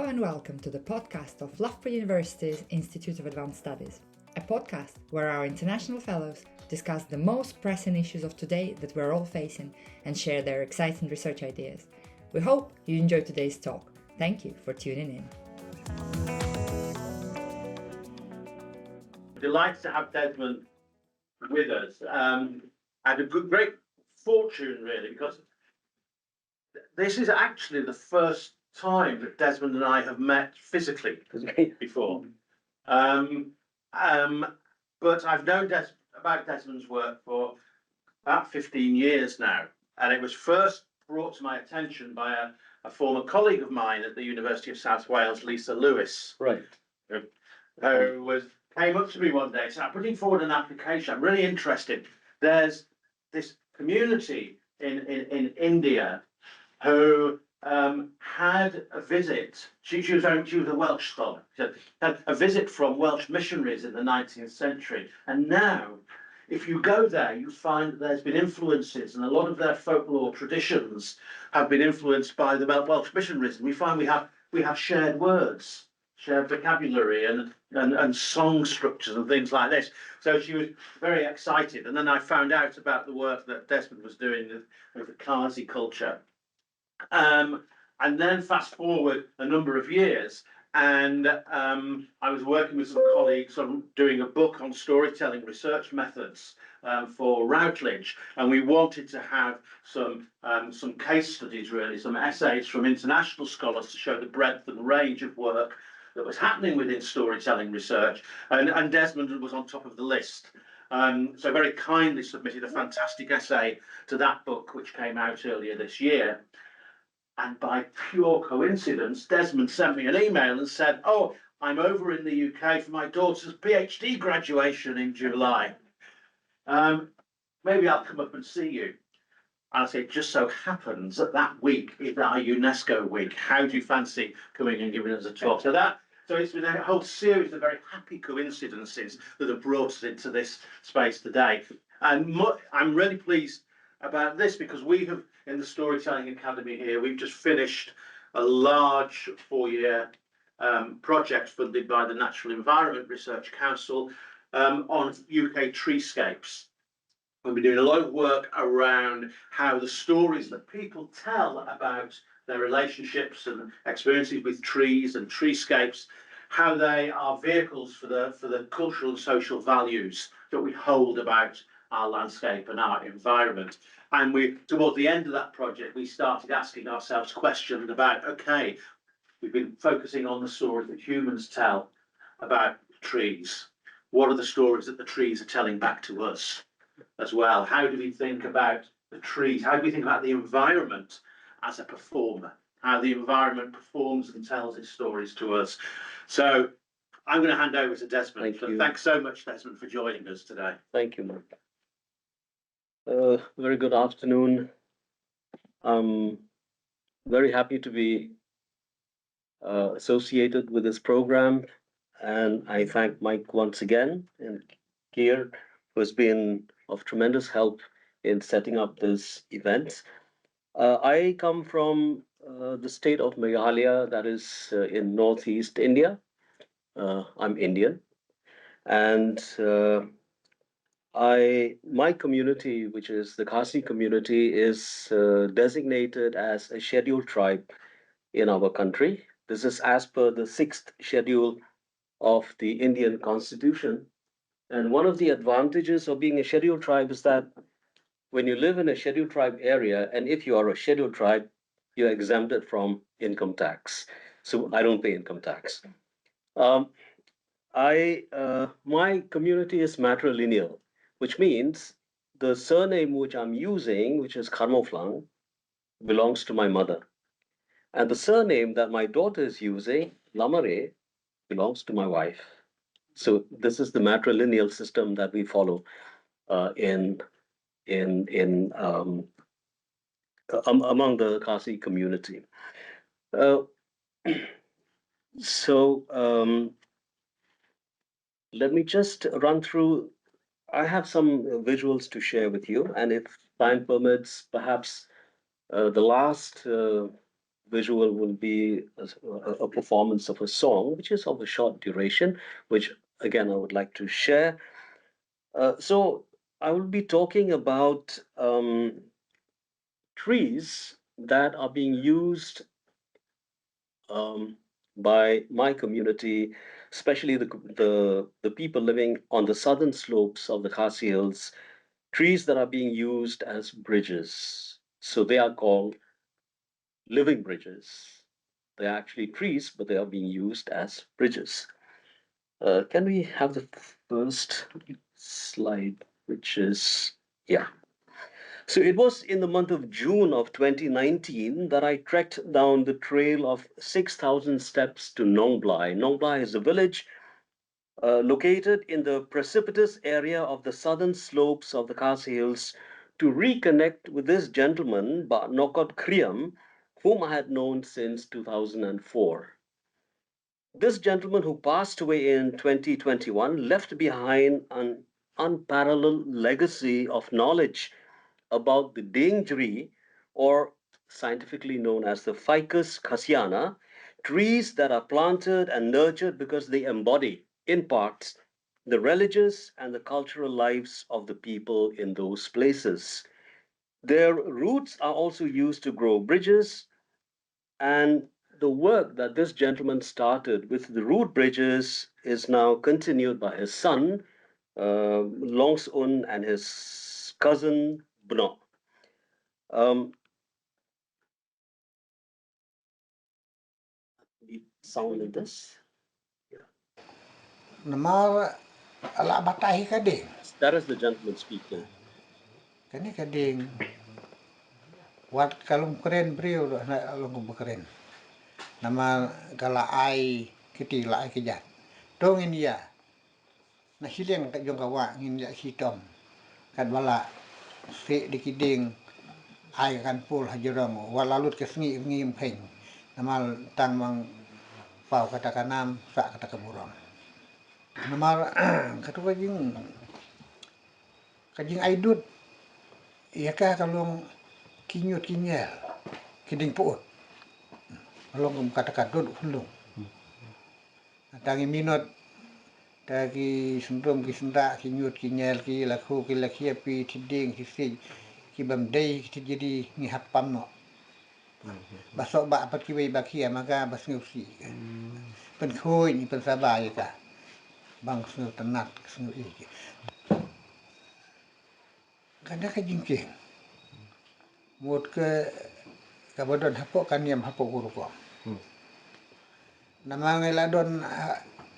and welcome to the podcast of Loughborough University's Institute of Advanced Studies, a podcast where our international fellows discuss the most pressing issues of today that we're all facing and share their exciting research ideas. We hope you enjoy today's talk. Thank you for tuning in. Delighted to have Desmond with us. And a great fortune, really, because this is actually the first time that Desmond and I have met physically before. But I've known about Desmond's work for about 15 years now, and it was first brought to my attention by a former colleague of mine at the University of South Wales, Lisa Lewis, Right. who came up to me one day and said, "I'm putting forward an application. I'm really interested. There's this community in India who had a visit. She was a Welsh scholar. She had a visit from Welsh missionaries in the 19th century. And now, if you go there, you find that there's been influences, and a lot of their folklore traditions have been influenced by the Welsh missionaries. And we find we have shared words, shared vocabulary, and song structures and things like this." So she was very excited. And then I found out about the work that Desmond was doing with the Khasi culture. And then fast forward a number of years, and I was working with some colleagues on doing a book on storytelling research methods for Routledge, and we wanted to have some case studies, really, some essays from international scholars to show the breadth and range of work that was happening within storytelling research, and Desmond was on top of the list. So very kindly submitted a fantastic essay to that book, which came out earlier this year. And by pure coincidence, Desmond sent me an email and said, "Oh, I'm over in the UK for my daughter's PhD graduation in July. Maybe I'll come up and see you." And I said, "It just so happens that week is our UNESCO week. How do you fancy coming and giving us a talk?" So it's been a whole series of very happy coincidences that have brought us into this space today. And I'm really pleased about this because we have, in the Storytelling Academy here, we've just finished a large 4-year project funded by the Natural Environment Research Council on UK treescapes. We've been doing a lot of work around how the stories that people tell about their relationships and experiences with trees and treescapes, how they are vehicles for the cultural and social values that we hold about our landscape and our environment. And towards the end of that project, we started asking ourselves questions about, okay, we've been focusing on the stories that humans tell about trees. What are the stories that the trees are telling back to us as well? How do we think about the trees? How do we think about the environment as a performer? How the environment performs and tells its stories to us. So I'm going to hand over to Desmond. Thank you. Thanks so much, Desmond, for joining us today. Thank you, Mark. Very good afternoon. I'm very happy to be associated with this program, and I thank Mike once again and Keir, who has been of tremendous help in setting up this event. I come from the state of Meghalaya, that is in northeast India. I'm Indian, and my community, which is the Khasi community, is designated as a scheduled tribe in our country. This is as per the 6th schedule of the Indian Constitution. And one of the advantages of being a scheduled tribe is that when you live in a scheduled tribe area, and if you are a scheduled tribe, you're exempted from income tax. So I don't pay income tax. My community is matrilineal, which means the surname which I'm using, which is Kharmawphlang, belongs to my mother. And the surname that my daughter is using, Lamare, belongs to my wife. So this is the matrilineal system that we follow among the Khasi community. Let me just run through. I have some visuals to share with you, and if time permits, perhaps the last visual will be a performance of a song, which is of a short duration, which again I would like to share. So I will be talking about trees that are being used um, by my community, especially the people living on the southern slopes of the Khasi Hills, trees that are being used as bridges. So they are called living bridges. They're actually trees, but they are being used as bridges. Can we have the first slide, which is, yeah. So it was in the month of June of 2019 that I trekked down the trail of 6,000 steps to Nongblai. Nongblai is a village located in the precipitous area of the southern slopes of the Khasi Hills to reconnect with this gentleman, Nokot Kriam, whom I had known since 2004. This gentleman, who passed away in 2021, left behind an unparalleled legacy of knowledge about the dangeri, or scientifically known as the ficus Khasiana, trees that are planted and nurtured because they embody, in parts, the religious and the cultural lives of the people in those places. Their roots are also used to grow bridges, and the work that this gentleman started with the root bridges is now continued by his son, Longs Un, and his cousin, Bno. Um, sound in this? Namar ala batahi kading. That is the gentleman speaking. Kani kading wat kalung keren brio na alung keren. Nama kala ai kiti la ai kijat. Dong in ya. Na hileng ka jong kawa ngin ya hitom. Kan wala si dikiding ai kan pul hajurang wala lut ke sengi ngim peng. Nama tang mang pau kata kanam sa kata keburang. Nama katu kajing aidut iya ka kalung kinyut kinyel kiding puut along kata kadut hulung tangi minot tagi sundrum ki senda kinyut kinyel ki lakhu ki lakhia pi tiding ki si ki bamdei ki jadi ni hapam no basok ba pat ki wei bakia maka bas ngusi pen khoi ni pen sabai ka bang snu tenat snu iki kada ka jingking mut ke kabodon hapok kaniam hapok guru ko nama ngeladon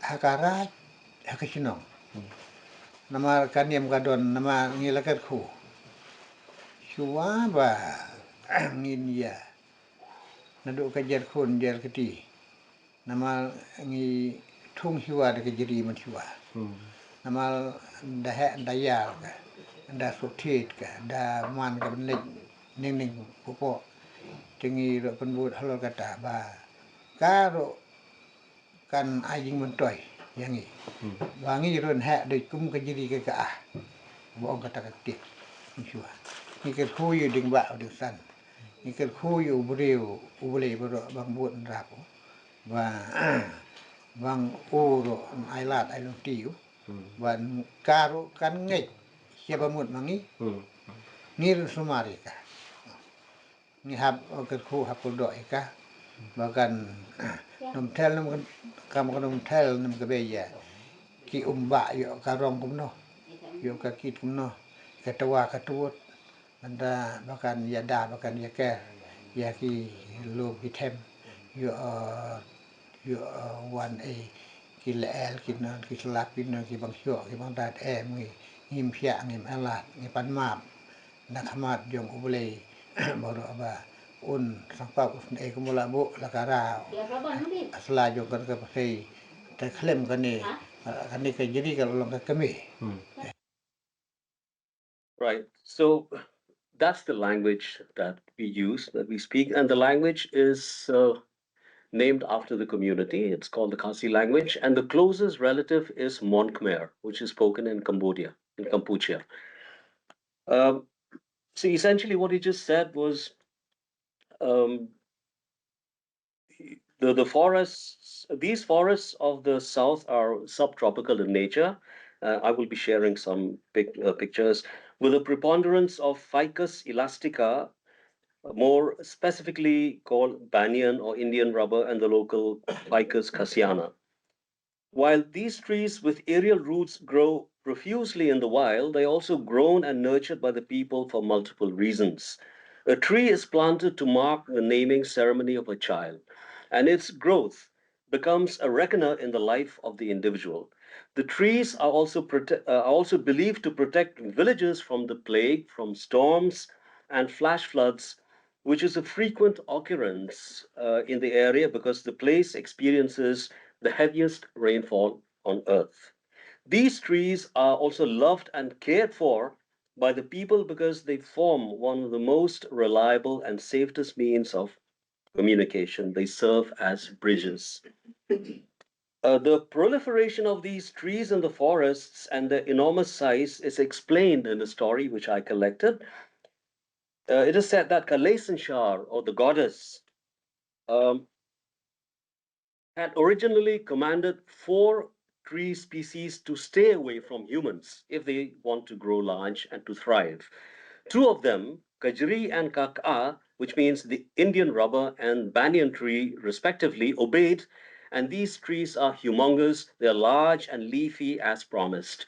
hakarat hakasinong nama kaniam kadon nama ngilakat ku suwa ba ngin ya naduk kajar kun jar keti nama ngi tung hiwa de kejeri man hiwa nama dah dayal ka da sotit ka da man ka nek ning ning popo tingi ro penbut halol kata ba karo kan ajing mentoy yangi wangi ron ha de kum ka jiri ke ka bo kata katik misua ni ke kuyu ding ba ding san ni ke kuyu breu ubule bro bang buat rapo wa bang uro ailat ailon tiu wan karo kan ngai siapa mut mangi nir sumarika ni hab ke ku hapul do ka bahkan nom tel nom kam nom tel nom ke beya ki umba yo karong kumno yo ka kit kumno katawa katuot anda bahkan ya da bahkan ya ke ya ki lo hitem yo yo wan ki lel ki non ki slap ki non ki bang syo ki bang dat ngi ngim pya ngim alat ngi pan map nak hamat jong ubule baru aba un sangpa us ko mula bu lakara asla jong kan ka pasai ta klem kan ni ka jadi kalau long ka kami. Right. So that's the language that we use, that we speak, and the language is named after the community. It's called the Khasi language, and the closest relative is Mon Khmer, which is spoken in Cambodia, in Kampuchea. Um, so essentially, what he just said was um, The forests, these forests of the south are subtropical in nature. I will be sharing some pictures with a preponderance of ficus elastica, more specifically called banyan or Indian rubber, and the local ficus Khasiana. While these trees with aerial roots grow profusely in the wild, they are also grown and nurtured by the people for multiple reasons. A tree is planted to mark the naming ceremony of a child, and its growth becomes a reckoner in the life of the individual. The trees are also believed to protect villages from the plague, from storms and flash floods, which is a frequent occurrence in the area because the place experiences the heaviest rainfall on earth. These trees are also loved and cared for by the people because they form one of the most reliable and safest means of communication. They serve as bridges. The proliferation of these trees in the forests and their enormous size is explained in a story which I collected. It is said that Kalaisanshar, or the goddess, um, had originally commanded four tree species to stay away from humans if they want to grow large and to thrive. Two of them, Kajri and Kaka, which means the Indian rubber and banyan tree, respectively, obeyed, and these trees are humongous, they are large and leafy as promised.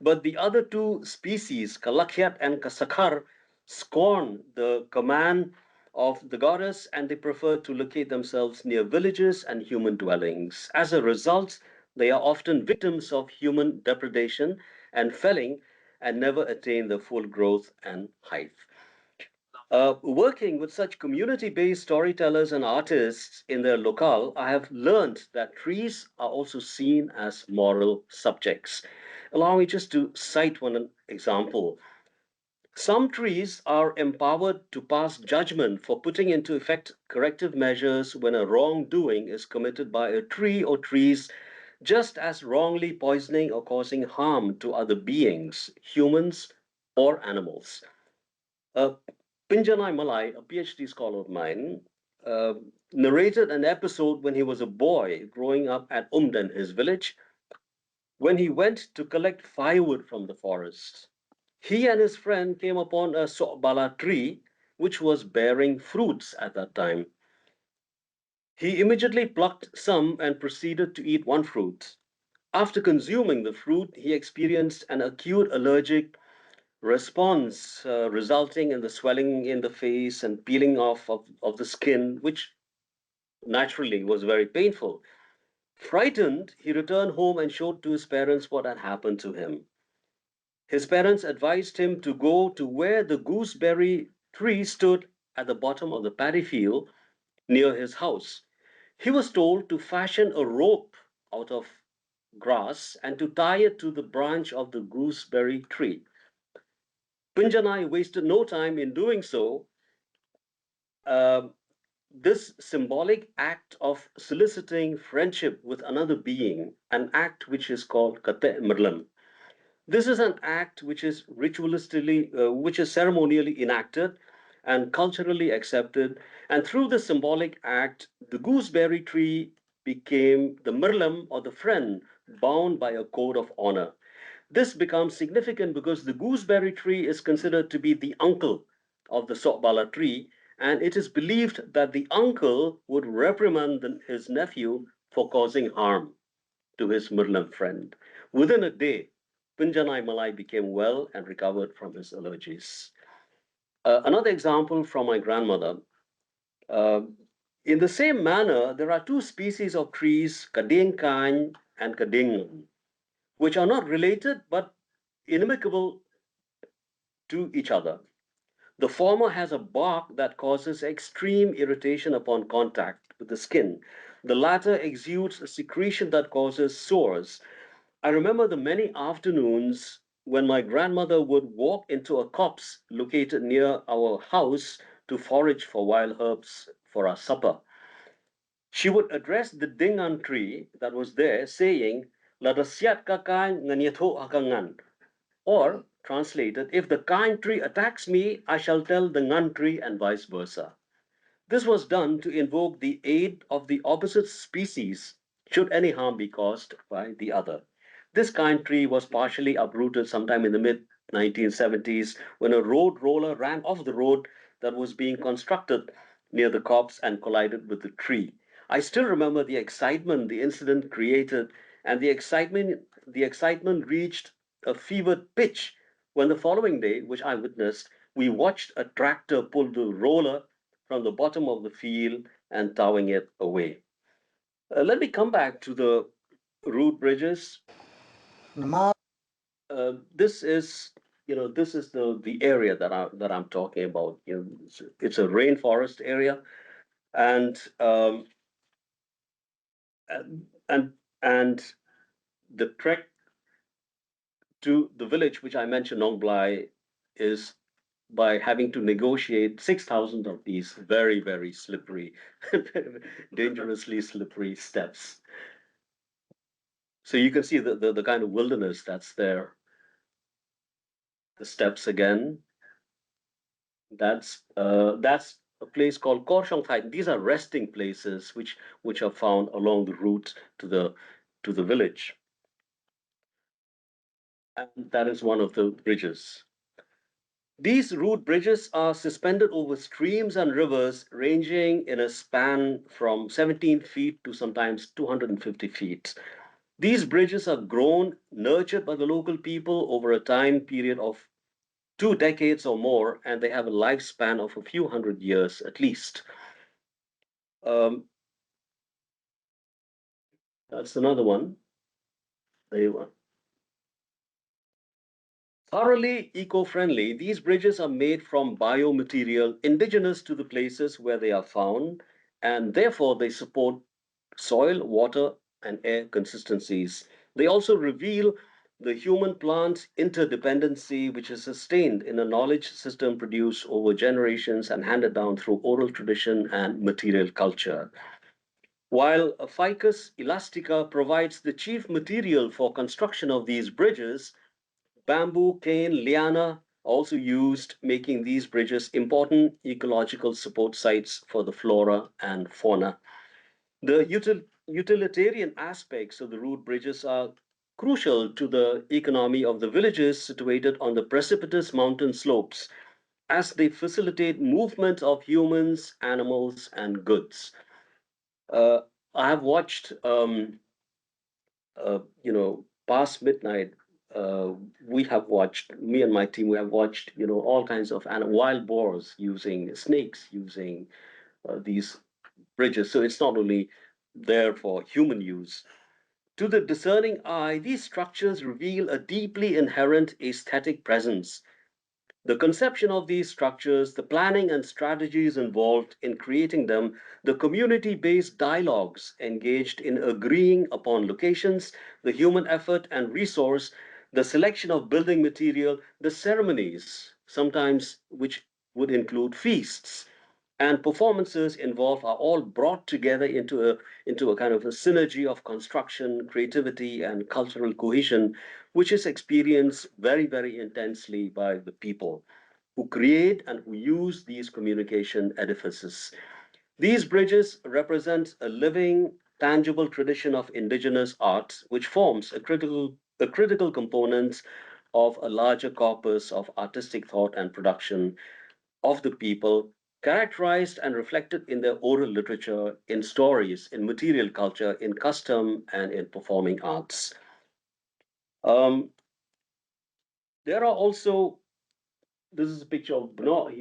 But the other two species, Kalakyat and Kasakar, scorn the command of the goddess and they prefer to locate themselves near villages and human dwellings. As a result, they are often victims of human depredation and felling and never attain the full growth and height. Working with such community based storytellers and artists in their locale, I have learned that trees are also seen as moral subjects. Allow me just to cite one example. Some trees are empowered to pass judgment for putting into effect corrective measures when a wrongdoing is committed by a tree or trees, just as wrongly poisoning or causing harm to other beings, humans or animals. Uh, Pinjanai Malai, a PhD scholar of mine, uh, narrated an episode when he was a boy growing up at Umden, his village, when he went to collect firewood from the forest. He and his friend came upon a sobala tree which was bearing fruits at that time. He immediately plucked some and proceeded to eat one fruit. After consuming the fruit, he experienced an acute allergic response, resulting in the swelling in the face and peeling off of the skin, which naturally was very painful. Frightened, he returned home and showed to his parents what had happened to him. His parents advised him to go to where the gooseberry tree stood at the bottom of the paddy field near his house. He was told to fashion a rope out of grass and to tie it to the branch of the gooseberry tree. Pinjanai wasted no time in doing so. Um, this symbolic act of soliciting friendship with another being, an act which is called Kate Mirlam. This is an act which is ceremonially enacted and culturally accepted. And through the symbolic act, the gooseberry tree became the Mirlam or the friend bound by a code of honor. This becomes significant because the gooseberry tree is considered to be the uncle of the Sokbala tree, and it is believed that the uncle would reprimand his nephew for causing harm to his Muslim friend. Within a day, Pinjanai Malai became well and recovered from his allergies. Another example from my grandmother. Uh, in the same manner, there are two species of trees, Kadeng Kany and Kadeng, which are not related but inimical to each other. The former has a bark that causes extreme irritation upon contact with the skin. The latter exudes a secretion that causes sores. I remember the many afternoons when my grandmother would walk into a copse located near our house to forage for wild herbs for our supper. She would address the dingan tree that was there, saying, Ladasiat kakan nganyatho hakangan. Or, translated, if the kind tree attacks me, I shall tell the ngan tree and vice versa. This was done to invoke the aid of the opposite species should any harm be caused by the other. This kind tree was partially uprooted sometime in the mid 1970s when a road roller ran off the road that was being constructed near the copse and collided with the tree. I still remember the excitement the incident created, and the excitement reached a fevered pitch when the following day, which I witnessed, we watched a tractor pull the roller from the bottom of the field and towing it away. Let me come back to the root bridges. Nama This is, this is the area that I'm talking about. It's a rainforest area, and and and the trek to the village which I mentioned, Nongblai, is by having to negotiate 6,000 of these very, very slippery, dangerously slippery steps. So you can see the kind of wilderness that's there. The steps again. That's a place called Korshongthai. These are resting places which are found along the route to the village. And that is one of the bridges. These root bridges are suspended over streams and rivers ranging in a span from 17 feet to sometimes 250 feet. These bridges are grown, nurtured by the local people over a time period of 2 decades or more, and they have a lifespan of a few hundred years at least. Um, that's another one. There you are. Thoroughly eco-friendly, these bridges are made from biomaterial indigenous to the places where they are found, and therefore they support soil, water, and air consistencies. They also reveal the human plant interdependency, which is sustained in a knowledge system produced over generations and handed down through oral tradition and material culture. While a ficus elastica provides the chief material for construction of these bridges, bamboo, cane, liana also used, making these bridges important ecological support sites for the flora and fauna. The utilitarian aspects of the root bridges are crucial to the economy of the villages situated on the precipitous mountain slopes, as they facilitate movement of humans, animals, and goods. Uh, I have watched, past midnight. Uh, we have watched, me and my team, we have watched, all kinds of wild boars using snakes, using these bridges. So it's not only there for human use. To the discerning eye, these structures reveal a deeply inherent aesthetic presence. The conception of these structures, the planning and strategies involved in creating them, the community based dialogues engaged in agreeing upon locations, the human effort and resource, the selection of building material, the ceremonies, sometimes which would include feasts, and performances involved are all brought together into a kind of a synergy of construction, creativity, and cultural cohesion, which is experienced very, very intensely by the people who create and who use these communication edifices. These bridges represent a living, tangible tradition of indigenous art, which forms a critical component of a larger corpus of artistic thought and production of the people, characterized and reflected in their oral literature, in stories, in material culture, in custom, and in performing arts. Um, there are also, this is a picture of Bno.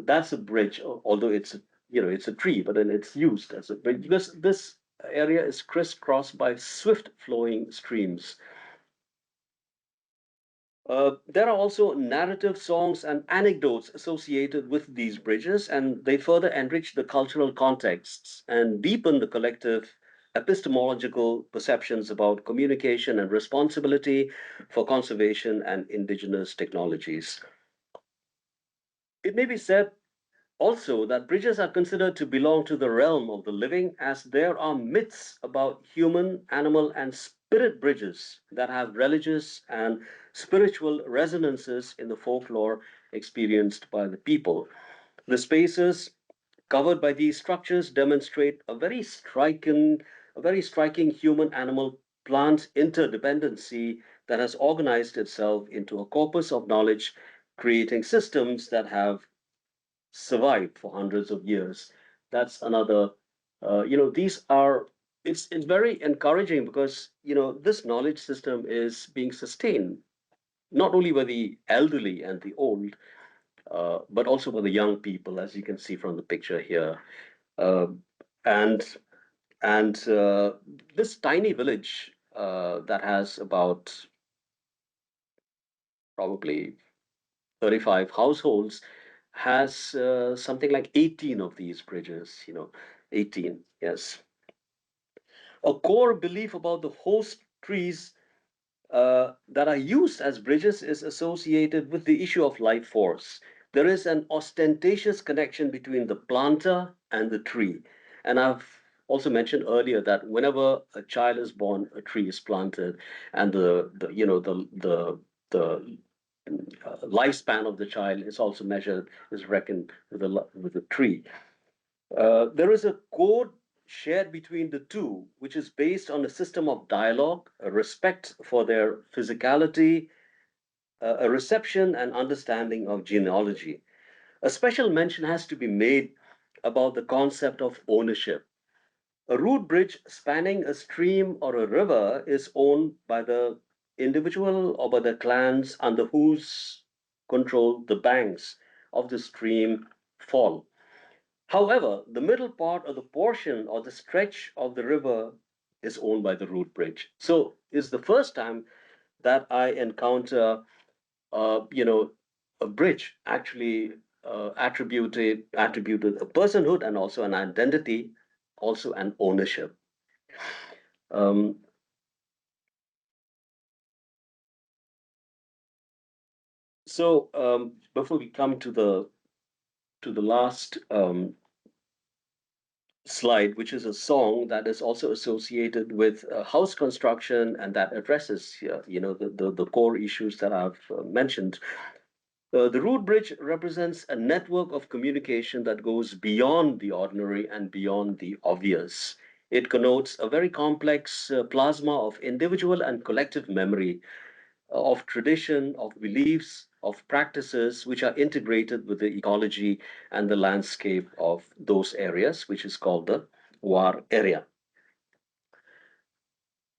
That's a bridge, although it's a tree, but then it's used as a bridge because this area is crisscrossed by swift flowing streams. There are also narrative songs and anecdotes associated with these bridges, and they further enrich the cultural contexts and deepen the collective epistemological perceptions about communication and responsibility for conservation and indigenous technologies. It may be said also that bridges are considered to belong to the realm of the living, as there are myths about human, animal, and spirit bridges that have religious and spiritual resonances in the folklore experienced by the people. The spaces covered by these structures demonstrate a very striking human-animal plant interdependency that has organized itself into a corpus of knowledge, creating systems that have survived for hundreds of years. That's another, these are, it's very encouraging because, this knowledge system is being sustained not only by the elderly and the old, but also by the young people, as you can see from the picture here. Uh, and and this tiny village that has about probably 35 households has something like 18 of these bridges, 18, yes. A core belief about the host trees that are used as bridges is associated with the issue of life force. There is an ostentatious connection between the planter and the tree. And I've also mentioned earlier that whenever a child is born, a tree is planted, and the lifespan of the child is also measured, is reckoned with the tree. There is a code shared between the two, which is based on a system of dialogue, a respect for their physicality, a reception and understanding of genealogy. A special mention has to be made about the concept of ownership. A root bridge spanning a stream or a river is owned by the individual or by the clans under whose control the banks of the stream fall. However, the middle part of the portion or the stretch of the river is owned by the root bridge. So it's the first time that I encounter, a bridge actually attributed a personhood and also an identity, also an ownership. Um, Before we come to the last slide, which is a song that is also associated with house construction and that addresses, the core issues that I've mentioned. The root bridge represents a network of communication that goes beyond the ordinary and beyond the obvious. It connotes a very complex plasma of individual and collective memory, of tradition, of beliefs, of practices which are integrated with the ecology and the landscape of those areas, which is called the War area.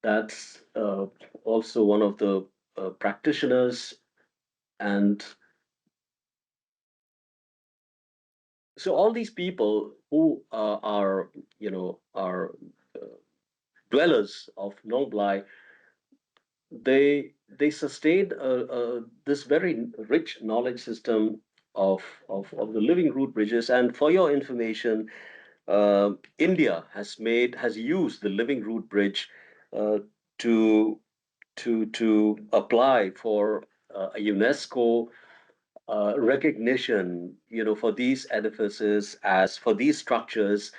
That's also one of the practitioners. And so all these people who are dwellers of Nonglai, they sustained this very rich knowledge system of the living root bridges. And for your information, India has used the living root bridge uh, to to apply for a UNESCO recognition, for these edifices, as for these structures,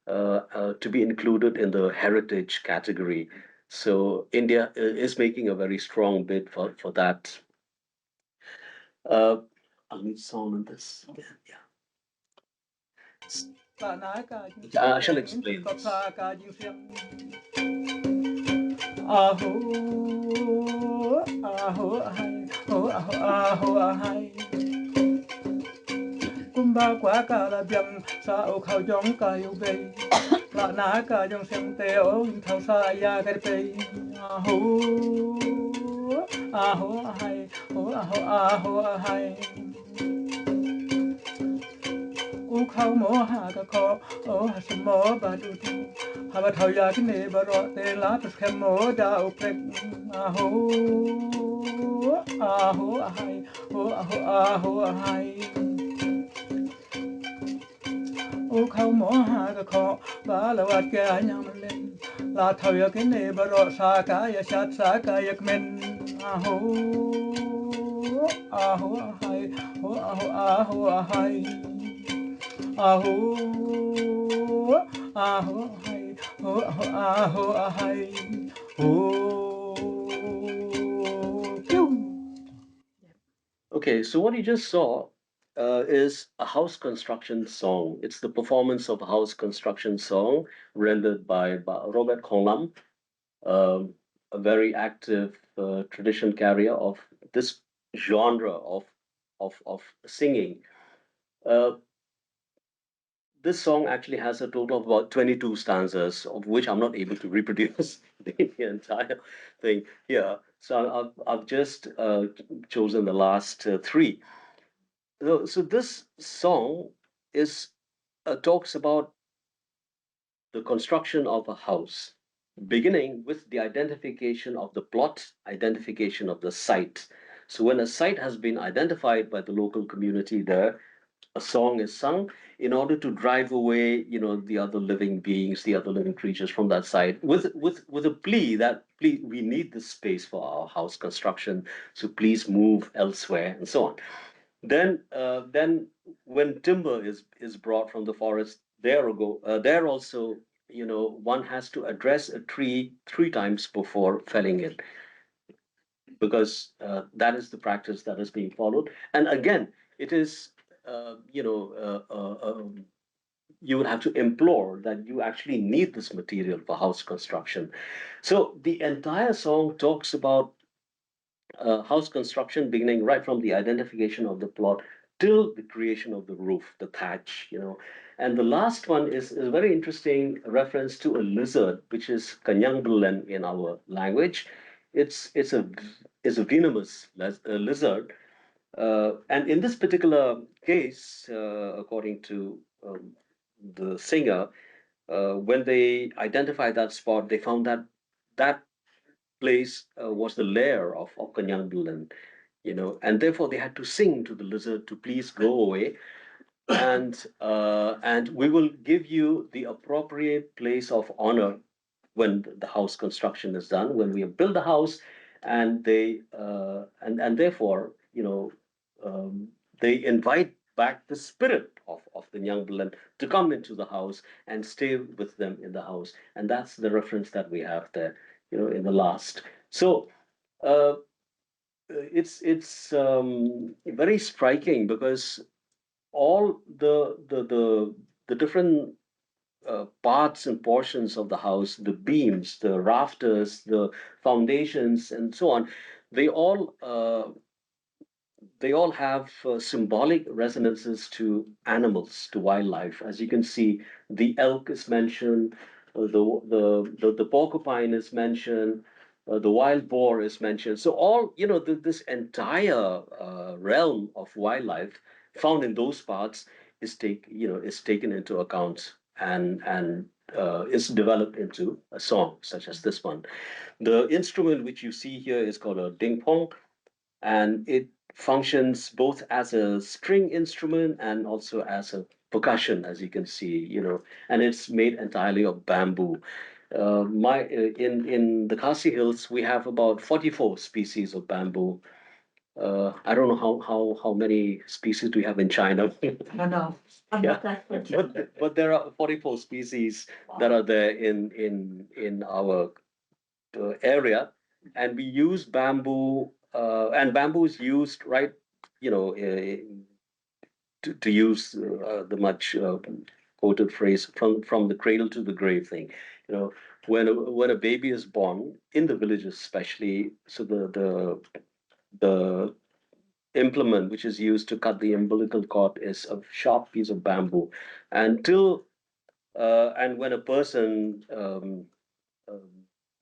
to be included in the heritage category. So India is making a very strong bid for that. Uh, I'll need sound on this. Yeah. I shall explain this. Aho, aho, ahai, oh, aho, aho, ahai. Kumba kwa ka la biang sa o khao jong ka yu bei. La na ka jong sem te o in thao sa ya ka bei. Aho, aho, ahai, oh, aho, aho, ahai. U khao mo ha ka ko, o ha sam mo ba du tu. Ha ba thao ya ki ne ba ro te la tu khem mo da o prek. Aho, aho, ahai, oh, aho, aho, ahai. U khao mo ha ka ko, ba la wat ka nyam len. La thao ya ki ne ba ro sa ka ya shat sa ka yak men. Aho, aho, ahai, oh, aho, aho, ahai. Aho, aho, ahai, oh, aho, aho, ahai. Oh, pew. Okay, so what you just saw is a house construction song. It's the performance of a house construction song rendered by Robert Conlam, a very active tradition carrier of this genre of singing. Uh, this song actually has a total of about 22 stanzas, of which I'm not able to reproduce the entire thing here. So I've just chosen the last three. So this song is talks about the construction of a house, beginning with the identification of the plot, identification of the site. So when a site has been identified by the local community there, a song is sung in order to drive away, the other living beings, the other living creatures from that site, with a plea that please, we need this space for our house construction, so please move elsewhere, and so on. Then when timber is brought from the forest, there also, one has to address a tree three times before felling it, because that is the practice that is being followed. And again, it is, you would have to implore that you actually need this material for house construction. So the entire song talks about house construction, beginning right from the identification of the plot till the creation of the roof, the thatch, And the last one is a very interesting reference to a lizard, which is kanyang bulan in our language. It's a venomous lizard, and in this particular case, according to the singer, when they identified that spot, they found that that place was the lair of Kanyang Bulan, and therefore they had to sing to the lizard to please go away, and we will give you the appropriate place of honor when the house construction is done, when we have built the house, and they and therefore, they invite back the spirit of the young Bulan to come into the house and stay with them in the house. And that's the reference that we have there, in the last. So uh, it's very striking, because all the different parts and portions of the house, the beams, the rafters, the foundations, and so on, they all they all have symbolic resonances to animals, to wildlife. As you can see, the elk is mentioned, the porcupine is mentioned, the wild boar is mentioned. So all, this entire realm of wildlife found in those parts is taken into account, and is developed into a song such as this one. The instrument which you see here is called a ding pong, and it functions both as a string instrument and also as a percussion, as you can see, and it's made entirely of bamboo. In the Khasi Hills, we have about 44 species of bamboo. I don't know how many species do we have in China. I don't know. I'm Yeah. not that good. But there are 44 species that are there in our area, and we use bamboo, and bamboo is used, right, to use the much quoted phrase, from the cradle to the grave thing. When a baby is born in the villages, especially, so the implement which is used to cut the umbilical cord is a sharp piece of bamboo, and when a person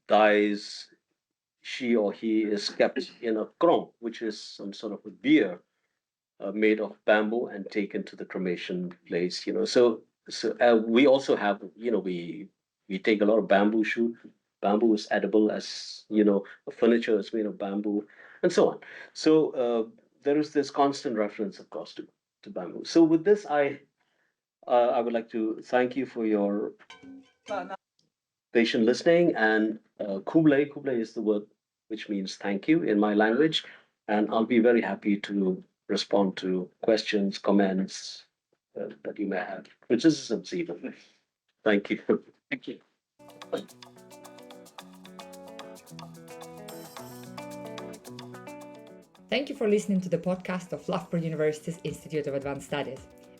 dies, she or he is kept in a krong, which is some sort of a bier made of bamboo and taken to the cremation place. So we also have, we take a lot of bamboo shoot. Bamboo is edible, as furniture is made of bamboo, and so on. So there is this constant reference, of course, to bamboo. So with this, I would like to thank you for your patient listening. And kuble is the word which means thank you in my language. And I'll be very happy to respond to questions, comments that you may have, criticisms even. Thank you. Thank you. Thank you for listening to the podcast of Loughborough University's Institute of Advanced Studies.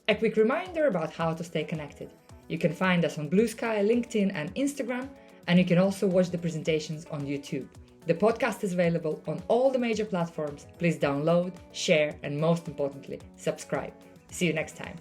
A quick reminder about how to stay connected. You can find us on Blue Sky, LinkedIn and Instagram, and you can also watch the presentations on YouTube. The podcast is available on all the major platforms. Please download, share, and most importantly, subscribe. See you next time.